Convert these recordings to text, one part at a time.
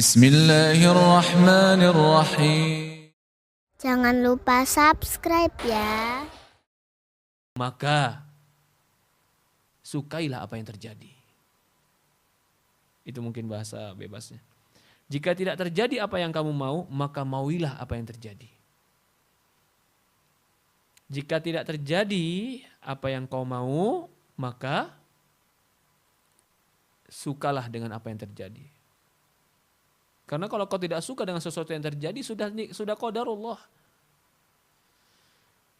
Bismillahirrahmanirrahim. Jangan lupa subscribe ya. Maka sukailah apa yang terjadi. Itu mungkin bahasa bebasnya. Jika tidak terjadi apa yang kamu mau, maka mauilah apa yang terjadi. Jika tidak terjadi apa yang kau mau, maka sukalah dengan apa yang terjadi. Karena kalau kau tidak suka dengan sesuatu yang terjadi, sudah qadarullah.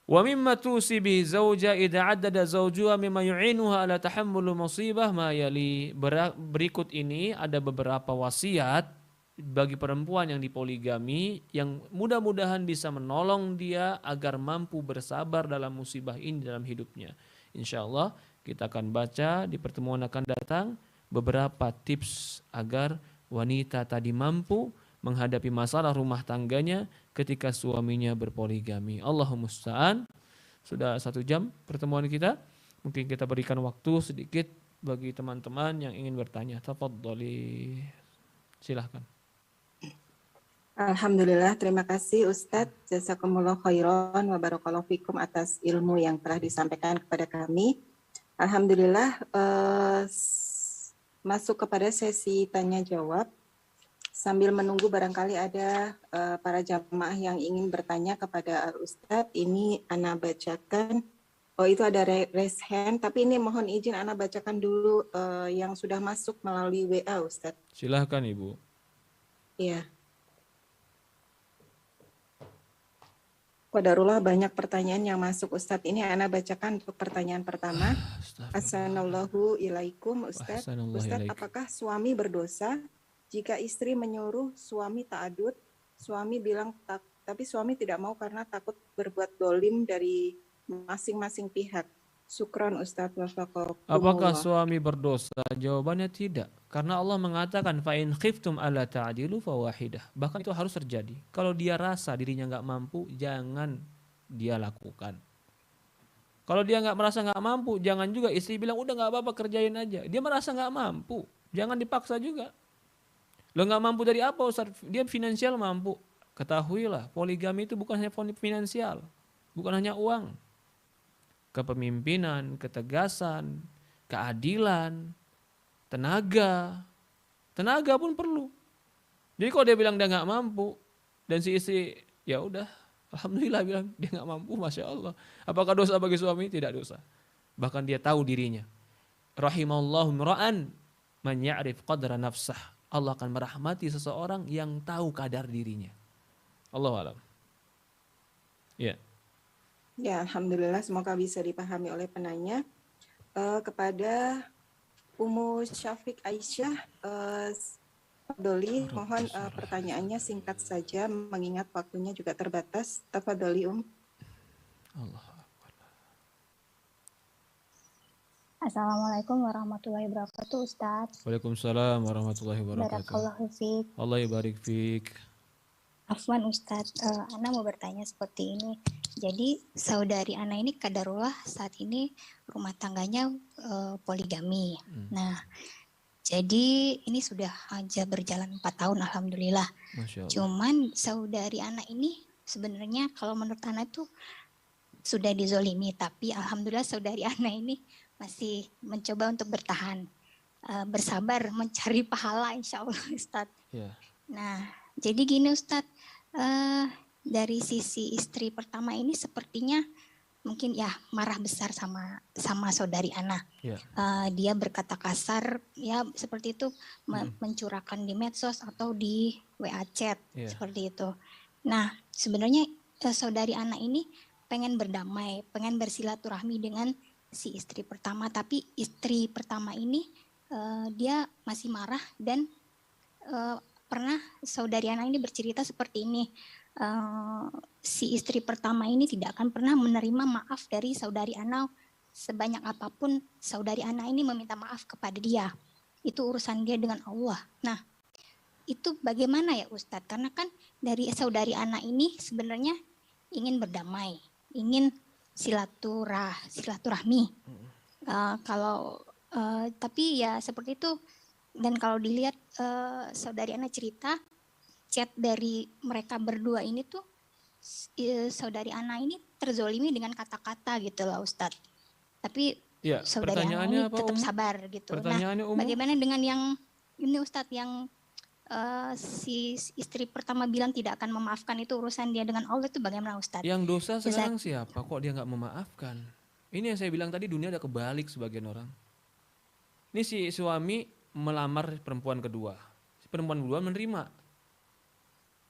Wa mimma tusibi zauja idza addada zawjuha mimma yu'inuha ala tahammul musibah ma yali. Berikut ini ada beberapa wasiat bagi perempuan yang dipoligami yang mudah-mudahan bisa menolong dia agar mampu bersabar dalam musibah ini dalam hidupnya. Insyaallah kita akan baca di pertemuan akan datang beberapa tips agar wanita tadi mampu menghadapi masalah rumah tangganya ketika suaminya berpoligami. Allahumma musta'an. Sudah 1 jam pertemuan kita. Mungkin kita berikan waktu sedikit bagi teman-teman yang ingin bertanya. Tafadhali. Silahkan. Alhamdulillah, terima kasih Ustadz. Jazakumullah khairan wa barakallahu fikum atas ilmu yang telah disampaikan kepada kami. Alhamdulillah, masuk kepada sesi tanya jawab. Sambil menunggu barangkali ada para jamaah yang ingin bertanya kepada Ustadz, ini Ana bacakan. Oh, itu ada raise hand, tapi ini mohon izin Ana bacakan dulu yang sudah masuk melalui WA Ustadz. Silahkan Ibu. Iya. Qadarullah banyak pertanyaan yang masuk Ustadz. Ini Ana bacakan untuk pertanyaan pertama. Assalamualaikum Ustadz. Ustadz, apakah suami berdosa jika istri menyuruh suami ta'adud? Suami bilang tapi suami tidak mau karena takut berbuat dolim dari masing-masing pihak. Syukran Ustadz. Apakah suami berdosa? Jawabannya tidak. Karena Allah mengatakan fa in khiftum alla ta'dilu fawahidah. Bahkan itu harus terjadi. Kalau dia rasa dirinya nggak mampu, jangan dia lakukan. Kalau dia merasa nggak mampu, jangan juga istri bilang udah nggak apa-apa kerjain aja. Dia merasa nggak mampu, jangan dipaksa juga. Lo nggak mampu dari apa Ustaz? Dia finansial mampu. Ketahuilah, poligami itu bukan hanya finansial, bukan hanya uang. Kepemimpinan, ketegasan, keadilan, tenaga pun perlu. Jadi kalau dia bilang dia nggak mampu dan si istri ya udah, alhamdulillah bilang dia nggak mampu, masya Allah. Apakah dosa bagi suami? Tidak dosa. Bahkan dia tahu dirinya. Rahimallahu imra'an man ya'rif qadra nafsah. Allah akan merahmati seseorang yang tahu kadar dirinya. Allahu a'lam. Ya. Ya, alhamdulillah semoga bisa dipahami oleh penanya. Kepada Ummu Syafiq Aisyah, Tafadholi, mohon pertanyaannya singkat saja mengingat waktunya juga terbatas. Tafadholi Allah. Assalamualaikum warahmatullahi wabarakatuh Ustadz. Waalaikumsalam warahmatullahi wabarakatuh. Barakallahu fiik. Allah yabarik fiik. Afwan Ustadz, Ana mau bertanya seperti ini. Jadi saudari Ana ini qadarullah saat ini rumah tangganya poligami. Nah, jadi ini sudah aja berjalan 4 tahun alhamdulillah. Masya Allah. Cuman saudari Ana ini sebenarnya kalau menurut Ana itu sudah dizolimi, tapi alhamdulillah saudari Ana ini masih mencoba untuk bertahan, bersabar mencari pahala insya Allah Ustadz. Ya. Nah, jadi gini Ustadz, dari sisi istri pertama ini sepertinya mungkin ya marah besar sama saudari Ana. Ya. Dia berkata kasar, ya seperti itu, mencurahkan di medsos atau di WA chat, seperti itu. Nah, sebenarnya saudari Ana ini pengen berdamai, pengen bersilaturahmi dengan si istri pertama, tapi istri pertama ini dia masih marah dan pernah saudari Ana ini bercerita seperti ini, si istri pertama ini tidak akan pernah menerima maaf dari saudari Ana sebanyak apapun saudari Ana ini meminta maaf kepada dia. Itu urusan dia dengan Allah. Nah, itu bagaimana ya Ustadz? Karena kan dari saudari Ana ini sebenarnya ingin berdamai, ingin silaturahmi. Tapi ya seperti itu. Dan kalau dilihat saudari Ana cerita chat dari mereka berdua ini tuh saudari Ana ini terzolimi dengan kata-kata gitu loh Ustadz. Tapi Ya, saudari Ana ini apa, tetap Umu? sabar gitu. Nah, bagaimana dengan yang ini Ustadz yang si istri pertama bilang tidak akan memaafkan, itu urusan dia dengan Allah, itu bagaimana Ustadz? Yang dosa sekarang siapa? Kok dia nggak memaafkan? Ini yang saya bilang tadi, dunia ada kebalik sebagian orang. Ini si suami melamar perempuan kedua. Si perempuan kedua menerima.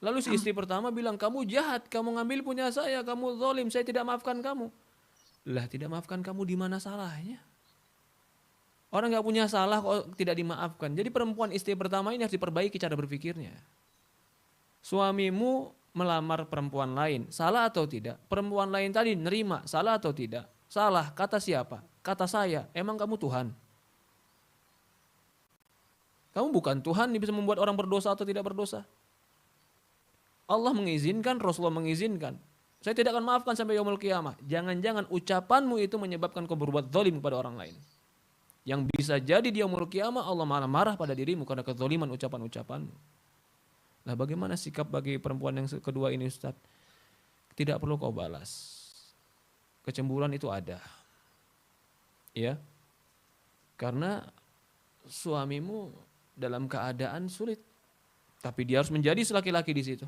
Lalu si istri pertama bilang, kamu jahat, kamu ngambil punya saya, kamu zalim, saya tidak maafkan kamu. Lah, tidak maafkan kamu di mana salahnya? Orang nggak punya salah kok tidak dimaafkan. Jadi perempuan istri pertama ini harus diperbaiki cara berpikirnya. Suamimu melamar perempuan lain, salah atau tidak? Perempuan lain tadi nerima, salah atau tidak? Salah, kata siapa? Kata saya, emang kamu Tuhan? Kamu bukan Tuhan, bisa membuat orang berdosa atau tidak berdosa. Allah mengizinkan, Rasulullah mengizinkan. Saya tidak akan maafkan sampai yaumul qiyamah. Jangan-jangan ucapanmu itu menyebabkan kau berbuat zalim kepada orang lain. Yang bisa jadi di yaumul qiyamah Allah marah pada dirimu karena kezaliman ucapan-ucapanmu. Nah, bagaimana sikap bagi perempuan yang kedua ini, Ustaz? Tidak perlu kau balas. Kecemburuan itu ada. Ya. Karena suamimu dalam keadaan sulit. Tapi dia harus menjadi laki-laki di situ.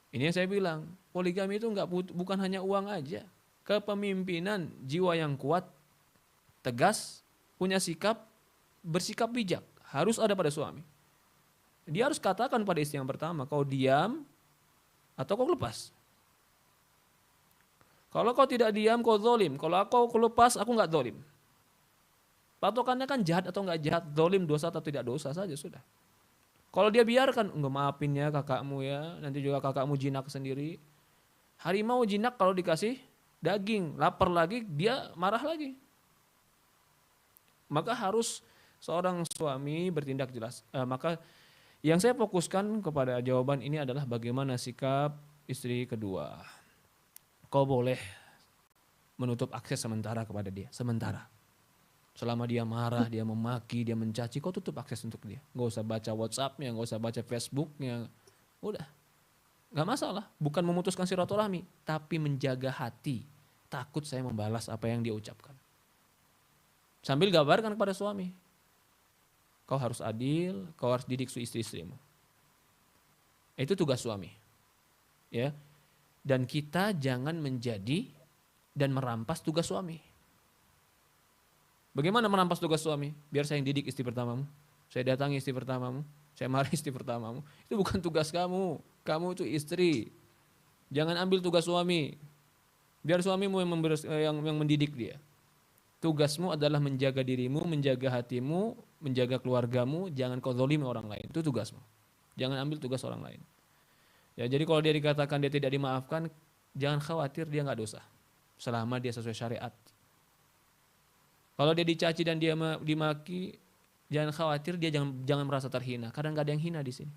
Ini yang saya bilang, poligami itu bukan hanya uang aja. Kepemimpinan, jiwa yang kuat, tegas, punya sikap, bersikap bijak, harus ada pada suami. Dia harus katakan pada istri yang pertama, kau diam atau kau lepas. Kalau kau tidak diam, kau zalim. Kalau kau lepas, aku nggak zalim. Patokannya kan jahat atau nggak jahat, zalim dosa atau tidak dosa saja sudah. Kalau dia biarkan, enggak, maafin ya kakakmu ya, nanti juga kakakmu jinak sendiri. Harimau jinak kalau dikasih daging, lapar lagi, dia marah lagi. Maka harus seorang suami bertindak jelas. Maka yang saya fokuskan kepada jawaban ini adalah bagaimana sikap istri kedua. Kau boleh menutup akses sementara kepada dia, sementara. Selama dia marah, dia memaki, dia mencaci, kau tutup akses untuk dia. Gak usah baca WhatsApp-nya, gak usah baca Facebook-nya. Udah, gak masalah. Bukan memutuskan silaturahmi, tapi menjaga hati. Takut saya membalas apa yang dia ucapkan. Sambil gabarkan kepada suami. Kau harus adil, kau harus didik istri-istrimu. Itu tugas suami. Ya. Dan kita jangan menjadi dan merampas tugas suami. Bagaimana merampas tugas suami? Biar saya yang didik istri pertamamu. Saya datangi istri pertamamu. Saya marahi istri pertamamu. Itu bukan tugas kamu. Kamu itu istri. Jangan ambil tugas suami. Biar suamimu yang mendidik dia. Tugasmu adalah menjaga dirimu, menjaga hatimu, menjaga keluargamu. Jangan kau zalimi orang lain. Itu tugasmu. Jangan ambil tugas orang lain. Ya, jadi kalau dia dikatakan dia tidak dimaafkan, jangan khawatir dia nggak dosa. Selama dia sesuai syariat. Kalau dia dicaci dan dia dimaki, jangan khawatir, dia jangan merasa terhina. Karena nggak ada yang hina di sini.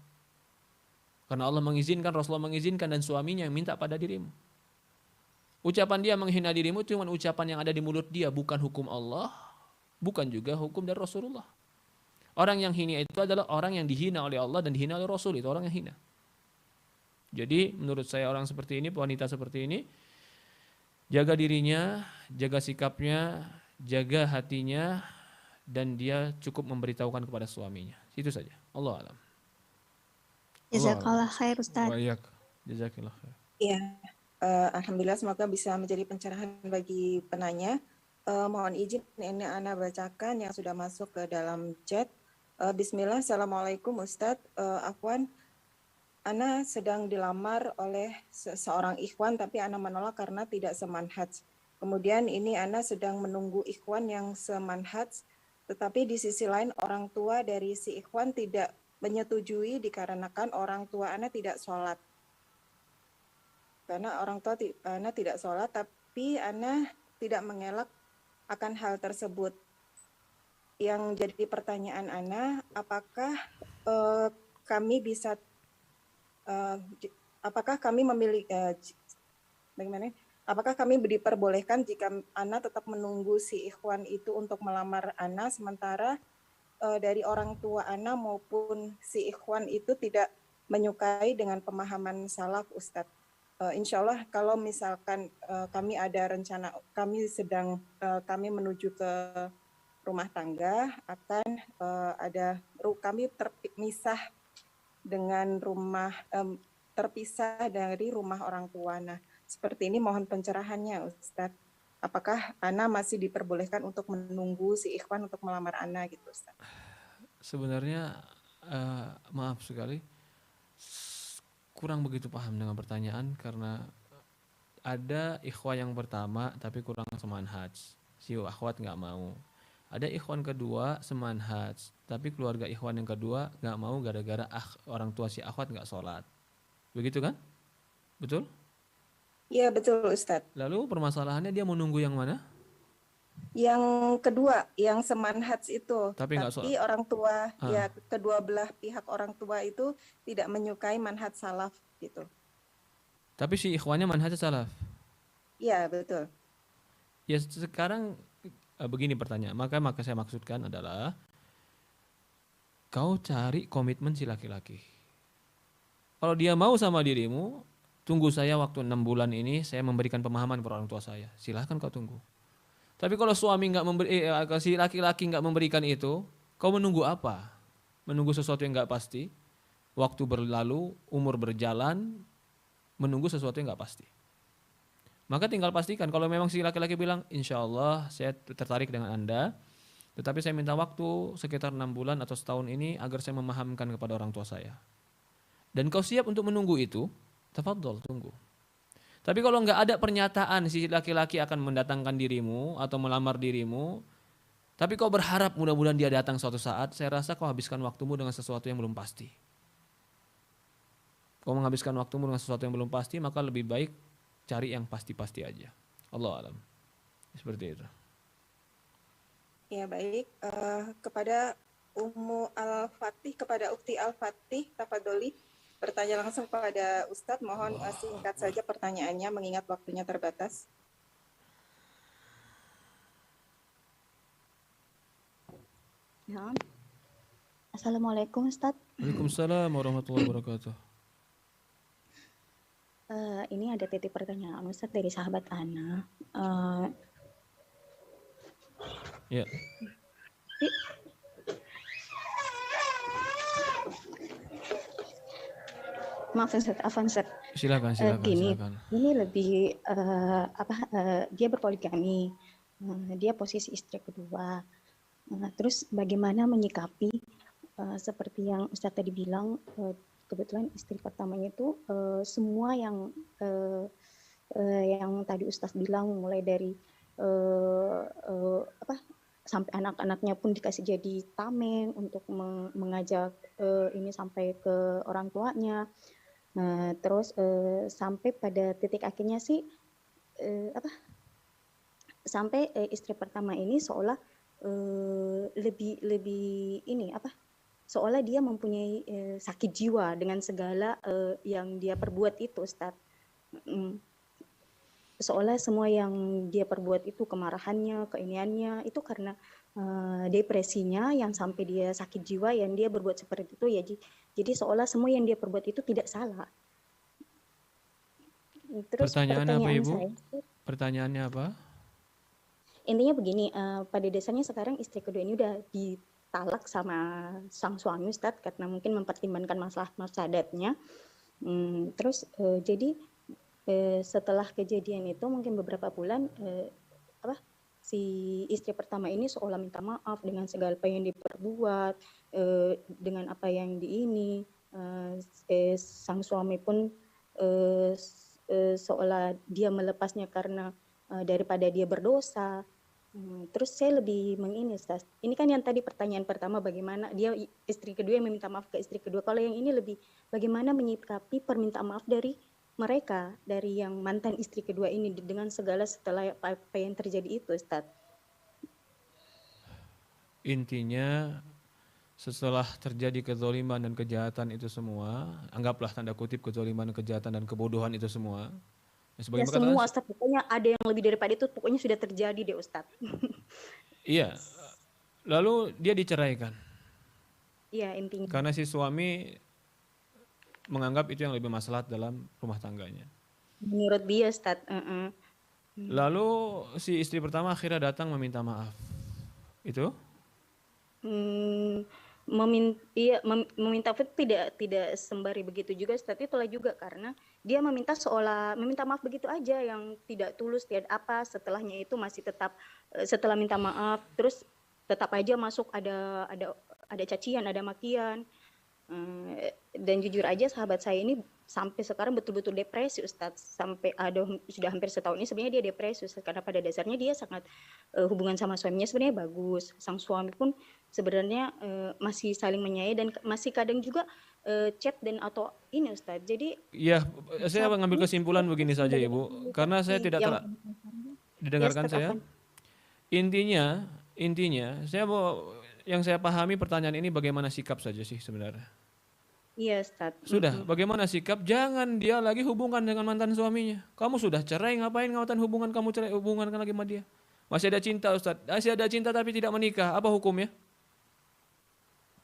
Karena Allah mengizinkan, Rasulullah mengizinkan, dan suaminya yang minta pada dirimu. Ucapan dia menghina dirimu cuma ucapan yang ada di mulut dia, bukan hukum Allah, bukan juga hukum dari Rasulullah. Orang yang hina itu adalah orang yang dihina oleh Allah dan dihina oleh Rasul, itu orang yang hina. Jadi menurut saya orang seperti ini, wanita seperti ini, jaga dirinya, jaga sikapnya, jaga hatinya, dan dia cukup memberitahukan kepada suaminya. Itu saja. Allah alam. Jazakallah khair Ustaz. Jazakallah khair. Iya. Alhamdulillah semoga bisa menjadi pencerahan bagi penanya. Mohon izin ini Ana bacakan yang sudah masuk ke dalam chat. Bismillah, Assalamualaikum Ustadz. Afwan, Ana sedang dilamar oleh seorang ikhwan tapi Ana menolak karena tidak semanhaj. Kemudian ini Ana sedang menunggu ikhwan yang semanhaj, tetapi di sisi lain orang tua dari si ikhwan tidak menyetujui dikarenakan orang tua Ana tidak sholat. Karena orang tua Ana tidak sholat, tapi Ana tidak mengelak akan hal tersebut. Yang jadi pertanyaan Ana, apakah kami bisa, apakah kami memiliki, bagaimana? Apakah kami diperbolehkan jika Ana tetap menunggu si ikhwan itu untuk melamar Ana, sementara dari orang tua Ana maupun si ikhwan itu tidak menyukai dengan pemahaman salaf, Ustadz. Insya Allah kalau misalkan kami ada rencana, kami menuju ke rumah tangga, akan kami terpisah dari rumah orang tua. Nah, seperti ini mohon pencerahannya, Ustadz. Apakah Ana masih diperbolehkan untuk menunggu si ikhwan untuk melamar Ana gitu, Ustadz? Sebenarnya maaf sekali, kurang begitu paham dengan pertanyaan karena ada ikhwan yang pertama tapi kurang semanhaj, si akhwat nggak mau. Ada ikhwan kedua semanhaj, tapi keluarga ikhwan yang kedua nggak mau gara-gara orang tua si akhwat nggak sholat. Begitu kan? Betul? Iya betul Ustadz. Lalu permasalahannya dia mau nunggu yang mana? Yang kedua, yang semanhaj itu. Tapi orang tua, ya kedua belah pihak orang tua itu tidak menyukai manhaj salaf gitu. Tapi si ikhwannya manhaj salaf? Iya betul. Ya sekarang begini pertanyaan, maka saya maksudkan adalah kau cari komitmen si laki-laki. Kalau dia mau sama dirimu, tunggu saya waktu 6 bulan ini, saya memberikan pemahaman kepada orang tua saya. Silahkan kau tunggu. Tapi kalau suami si laki-laki nggak memberikan itu, kau menunggu apa? Menunggu sesuatu yang nggak pasti. Waktu berlalu, umur berjalan, menunggu sesuatu yang nggak pasti. Maka tinggal pastikan kalau memang si laki-laki bilang, insya Allah saya tertarik dengan Anda, tetapi saya minta waktu sekitar 6 bulan atau setahun ini agar saya memahamkan kepada orang tua saya. Dan kau siap untuk menunggu itu, tafadhol, tunggu. Tapi kalau nggak ada pernyataan si laki-laki akan mendatangkan dirimu atau melamar dirimu, tapi kau berharap mudah-mudahan dia datang suatu saat, saya rasa kau habiskan waktumu dengan sesuatu yang belum pasti. Kau menghabiskan waktumu dengan sesuatu yang belum pasti, maka lebih baik cari yang pasti-pasti aja. Allah alam. Seperti itu. Ya baik, kepada Ummu Al-Fatih, kepada Ukti Al-Fatih, tafadholi bertanya langsung kepada Ustadz, mohon singkat saja pertanyaannya mengingat waktunya terbatas. Ya. Assalamualaikum Ustadz. Waalaikumsalam warahmatullahi wabarakatuh. Ini ada titip pertanyaan Ustadz dari sahabat Ana. Ya. Maaf Ustaz, afwan Ustaz. Silakan. Ini lebih dia berpoligami, dia posisi istri kedua. Terus bagaimana menyikapi seperti yang Ustaz tadi bilang, kebetulan istri pertamanya itu semua yang tadi Ustaz bilang, mulai dari sampai anak-anaknya pun dikasih jadi tameng untuk mengajak ini sampai ke orang tuanya. Terus sampai pada titik akhirnya sih sampai istri pertama ini seolah lebih ini seolah dia mempunyai sakit jiwa dengan segala yang dia perbuat itu, Ustadz. Seolah semua yang dia perbuat itu, kemarahannya, keiniannya itu karena depresinya yang sampai dia sakit jiwa, yang dia berbuat seperti itu ya. Jadi seolah semua yang dia perbuat itu tidak salah. Terus pertanyaannya apa Ibu? Pertanyaannya apa? Intinya begini, pada dasarnya sekarang istri kedua ini udah ditalak sama sang suami Ustadz karena mungkin mempertimbangkan masalah mafsadatnya. Terus jadi setelah kejadian itu mungkin beberapa bulan si istri pertama ini seolah minta maaf dengan segala apa yang diperbuat, dengan apa yang sang suami pun seolah dia melepasnya karena daripada dia berdosa. Terus saya lebih Ustaz. Ini kan yang tadi pertanyaan pertama, bagaimana dia istri kedua yang meminta maaf ke istri kedua. Kalau yang ini lebih bagaimana menyikapi permintaan maaf dari mereka, dari yang mantan istri kedua ini dengan segala setelah apa yang terjadi itu, Ustaz. Intinya setelah terjadi kezaliman dan kejahatan itu semua, anggaplah tanda kutip kezaliman, kejahatan dan kebodohan itu semua. Ya semua Ustaz, pokoknya ada yang lebih daripada itu, pokoknya sudah terjadi deh Ustaz. Iya, lalu dia diceraikan. Iya, intinya. Karena si suami menganggap itu yang lebih maslahat dalam rumah tangganya. Menurut dia, Ustaz. Lalu si istri pertama akhirnya datang meminta maaf. Itu? Meminta maaf tidak sembari begitu juga, Ustaz. Itulah juga karena dia meminta maaf begitu aja, yang tidak tulus, tidak apa. Setelahnya itu masih tetap setelah minta maaf terus tetap aja masuk ada cacian, ada makian. Dan jujur aja sahabat saya ini sampai sekarang betul-betul depresi, Ustadz. Sampai sudah hampir setahun ini sebenarnya dia depresi, Ustadz. Karena pada dasarnya dia sangat hubungan sama suaminya sebenarnya bagus. Sang suami pun sebenarnya masih saling menyayangi dan masih kadang juga chat dan atau ini, Ustadz. Jadi ya, saya mengambil kesimpulan begini saja Ibu, karena saya tidak didengarkan saya. Intinya yang saya pahami pertanyaan ini bagaimana sikap saja sih sebenarnya. Iya, Ustaz. Sudah, bagaimana sikap? Jangan dia lagi hubungan dengan mantan suaminya. Kamu sudah cerai, ngapain ngawatan hubungan kamu cerai, hubungan lagi sama dia? Masih ada cinta, Ustaz. Masih ada cinta tapi tidak menikah. Apa hukumnya?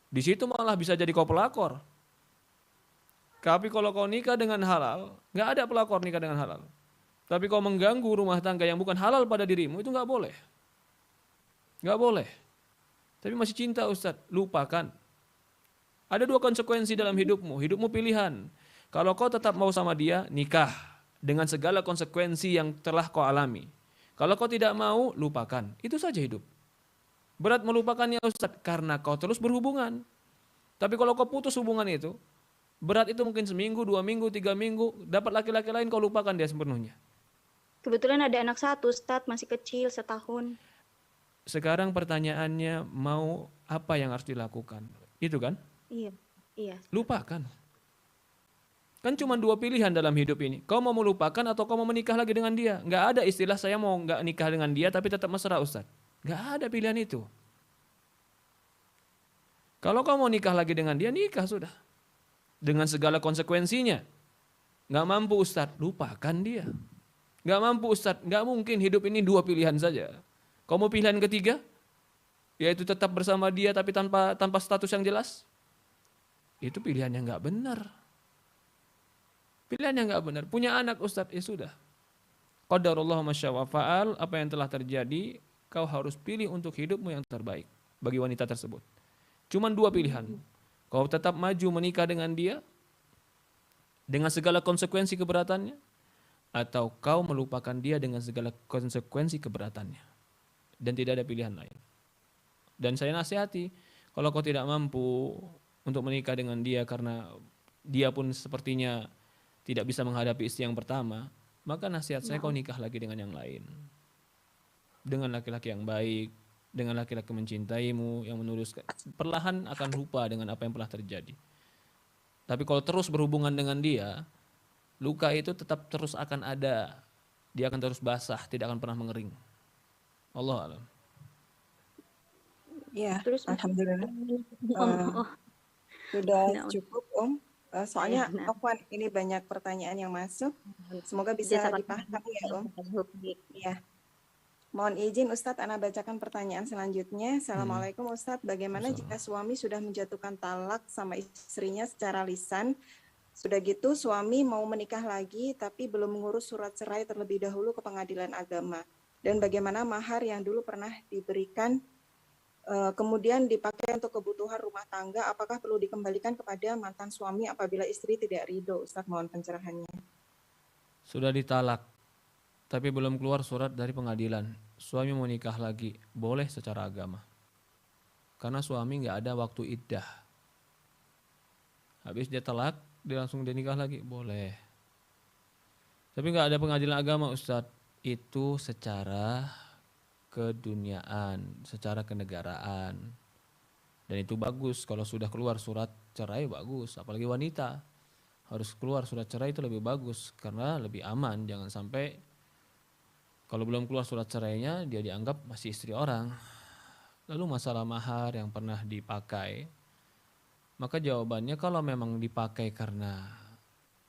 Di situ malah bisa jadi kau pelakor. Tapi kalau kau nikah dengan halal, nggak ada pelakor nikah dengan halal. Tapi kau mengganggu rumah tangga yang bukan halal pada dirimu, itu nggak boleh. Nggak boleh. Tapi masih cinta, Ustaz. Lupakan. Ada dua konsekuensi dalam hidupmu. Hidupmu pilihan. Kalau kau tetap mau sama dia, nikah. Dengan segala konsekuensi yang telah kau alami. Kalau kau tidak mau, lupakan. Itu saja hidup. Berat melupakannya, Ustaz, karena kau terus berhubungan. Tapi kalau kau putus hubungan itu, berat itu mungkin seminggu, 2 minggu, 3 minggu. Dapat laki-laki lain, kau lupakan dia sepenuhnya. Kebetulan ada anak satu, Ustaz, masih kecil, setahun. Sekarang pertanyaannya, mau apa yang harus dilakukan? Itu kan? Iya. Lupakan. Kan cuma 2 pilihan dalam hidup ini. Kau mau melupakan atau kau mau menikah lagi dengan dia. Nggak ada istilah saya mau nggak nikah dengan dia tapi tetap mesra, Ustaz. Nggak ada pilihan itu. Kalau kau mau nikah lagi dengan dia, nikah sudah. Dengan segala konsekuensinya. Nggak mampu, Ustaz, lupakan dia. Nggak mampu, Ustaz, nggak mungkin hidup ini 2 pilihan saja. Kau mau pilihan ketiga? Yaitu tetap bersama dia tapi tanpa status yang jelas? Itu pilihan yang nggak benar. Pilihan yang nggak benar. Punya anak, Ustadz, ya sudah. Qadarullah masya wa fa'al, apa yang telah terjadi, kau harus pilih untuk hidupmu yang terbaik bagi wanita tersebut. Cuman 2 pilihan. Kau tetap maju menikah dengan dia dengan segala konsekuensi keberatannya, atau kau melupakan dia dengan segala konsekuensi keberatannya. Dan tidak ada pilihan lain. Dan saya nasihati, kalau kau tidak mampu untuk menikah dengan dia karena dia pun sepertinya tidak bisa menghadapi istri yang pertama, maka nasihat saya kau nikah lagi dengan yang lain. Dengan laki-laki yang baik, dengan laki-laki mencintaimu, yang meneruskan. Perlahan akan lupa dengan apa yang pernah terjadi. Tapi kalau terus berhubungan dengan dia, luka itu tetap terus akan ada. Dia akan terus basah, tidak akan pernah mengering. Allah alam. Ya, Terus alhamdulillah. Sudah cukup, Om. Soalnya Afwan, ini banyak pertanyaan yang masuk. Semoga bisa dipahami ya, Om. Ya. Mohon izin Ustadz, Ana bacakan pertanyaan selanjutnya. Assalamualaikum Ustadz, bagaimana jika suami sudah menjatuhkan talak sama istrinya secara lisan? Sudah gitu suami mau menikah lagi tapi belum mengurus surat cerai terlebih dahulu ke pengadilan agama. Dan bagaimana mahar yang dulu pernah diberikan kemudian dipakai untuk kebutuhan rumah tangga, apakah perlu dikembalikan kepada mantan suami apabila istri tidak ridho? Ustaz, mohon pencerahannya. Sudah ditalak, tapi belum keluar surat dari pengadilan. Suami mau nikah lagi, boleh secara agama. Karena suami nggak ada waktu iddah. Habis dia talak, dia langsung nikah lagi, boleh. Tapi nggak ada pengadilan agama, Ustadz. Itu secara keduniaan, secara kenegaraan. Dan itu bagus kalau sudah keluar surat cerai, bagus. Apalagi wanita harus keluar surat cerai, itu lebih bagus karena lebih aman. Jangan sampai kalau belum keluar surat cerainya dia dianggap masih istri orang. Lalu masalah mahar yang pernah dipakai, maka jawabannya kalau memang dipakai karena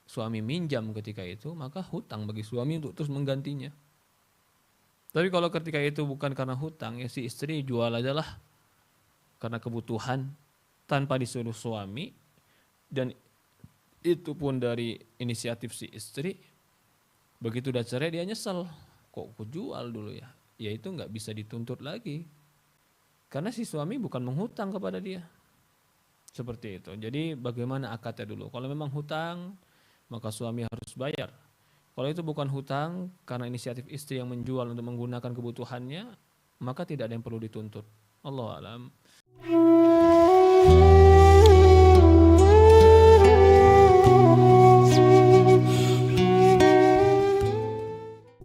suami minjam ketika itu, maka hutang bagi suami untuk terus menggantinya. Tapi kalau ketika itu bukan karena hutang, ya si istri jual aja lah karena kebutuhan. tanpa disuruh suami, dan itu pun dari inisiatif si istri. Begitu udah cerai dia nyesel, kok aku jual dulu ya. Ya itu nggak bisa dituntut lagi, karena si suami bukan menghutang kepada dia. Seperti itu. Jadi bagaimana akadnya dulu? Kalau memang hutang, maka suami harus bayar. Kalau itu bukan hutang, karena inisiatif istri yang menjual untuk menggunakan kebutuhannya, maka tidak ada yang perlu dituntut. Allahu a'lam.